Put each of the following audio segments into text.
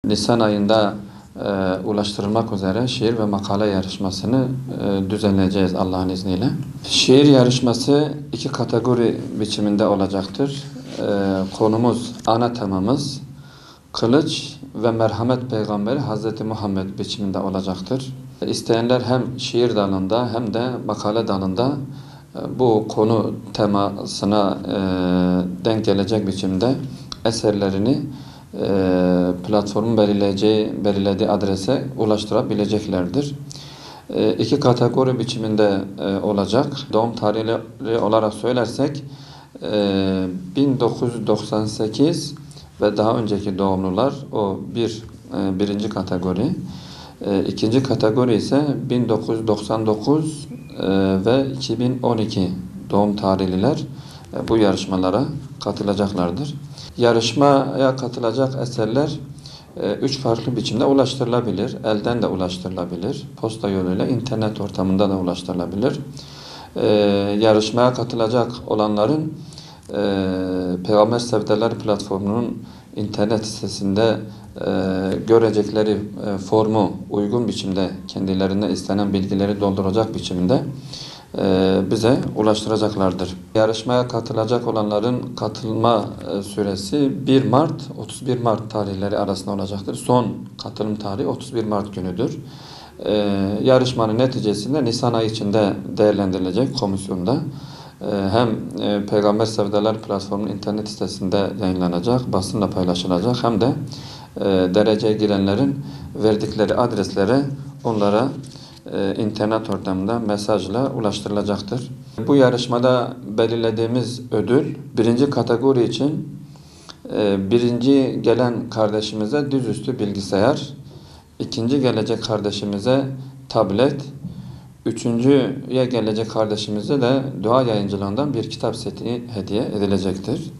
Nisan ayında ulaştırılmak üzere şiir ve makale yarışmasını düzenleyeceğiz Allah'ın izniyle. Şiir yarışması iki kategori biçiminde olacaktır. Konumuz, ana temamız Kılıç ve Merhamet Peygamberi Hazreti Muhammed biçiminde olacaktır. İsteyenler hem şiir dalında hem de makale dalında bu konu temasına denk gelecek biçimde eserlerini platformun belirlediği adrese ulaştırabileceklerdir. İki kategori biçiminde olacak. Doğum tarihleri olarak söylersek 1998 ve daha önceki doğumlular birinci kategori. İkinci kategori ise 1999 ve 2012 doğum tarihliler bu yarışmalara katılacaklardır. Yarışmaya katılacak eserler üç farklı biçimde ulaştırılabilir. Elden de ulaştırılabilir. Posta yoluyla, internet ortamında da ulaştırılabilir. Yarışmaya katılacak olanların Peygamber Sevdaları platformunun internet sitesinde görecekleri formu uygun biçimde kendilerine istenen bilgileri dolduracak biçimde bize ulaştıracaklardır. Yarışmaya katılacak olanların katılma süresi 1 Mart 31 Mart tarihleri arasında olacaktır. Son katılım tarihi 31 Mart günüdür. Yarışmanın neticesinde Nisan ayı içinde değerlendirilecek komisyonda. Hem Peygamber Sevdaları platformunun internet sitesinde yayınlanacak, basınla paylaşılacak, hem de dereceye girenlerin verdikleri adreslere onlara internet ortamında mesajla ulaştırılacaktır. Bu yarışmada belirlediğimiz ödül birinci kategori için birinci gelen kardeşimize dizüstü bilgisayar, ikinci gelecek kardeşimize tablet, üçüncüye gelecek kardeşimize de dua yayıncılığından bir kitap seti hediye edilecektir.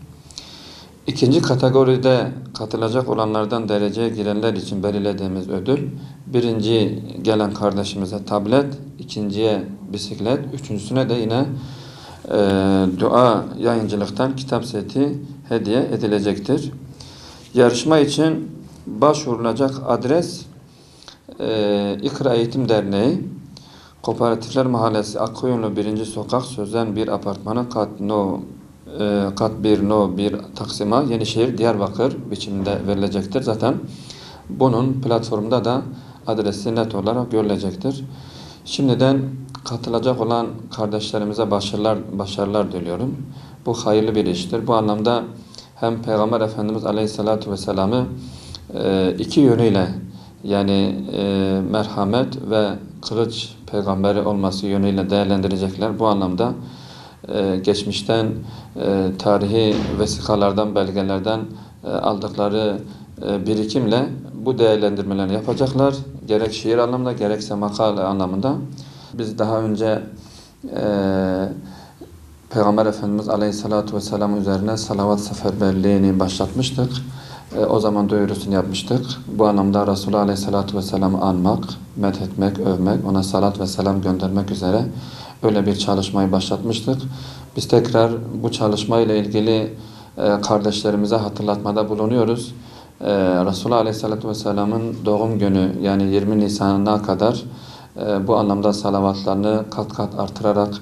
İkinci kategoride katılacak olanlardan dereceye girenler için belirlediğimiz ödül, birinci gelen kardeşimize tablet, ikinciye bisiklet, üçüncüsüne de yine dua yayıncılıktan kitap seti hediye edilecektir. Yarışma için başvurulacak adres İkra Eğitim Derneği, Kooperatifler Mahallesi Akkuyumlu 1. Sokak Sözen 1 Apartmanı kat 1 No 1 Taksim'a Yenişehir Diyarbakır biçiminde verilecektir. Zaten bunun platformda da adresi net olarak görülecektir. Şimdiden katılacak olan kardeşlerimize başarılar diliyorum. Bu hayırlı bir iştir. Bu anlamda hem Peygamber Efendimiz Aleyhisselatü Vesselam'ı iki yönüyle, yani merhamet ve kılıç peygamberi olması yönüyle değerlendirecekler. Bu anlamda geçmişten tarihi vesikalardan, belgelerden aldıkları birikimle bu değerlendirmeleri yapacaklar. Gerek şiir anlamında, gerekse makale anlamında. Biz daha önce Peygamber Efendimiz Aleyhisselatü Vesselam üzerine salavat seferberliğini başlatmıştık. O zaman duyurusunu yapmıştık. Bu anlamda Resulullah Aleyhisselatü Vesselam'ı anmak, methetmek, övmek, ona salat ve selam göndermek üzere öyle bir çalışmayı başlatmıştık. Biz tekrar bu çalışmayla ilgili kardeşlerimize hatırlatmada bulunuyoruz. Resulullah Aleyhisselatü Vesselam'ın doğum günü, yani 20 Nisan'a kadar bu anlamda salavatlarını kat kat artırarak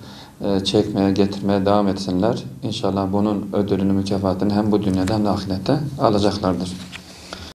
çekmeye, getirmeye devam etsinler. İnşallah bunun ödülünü, mükafatını hem bu dünyada hem de ahirette alacaklardır.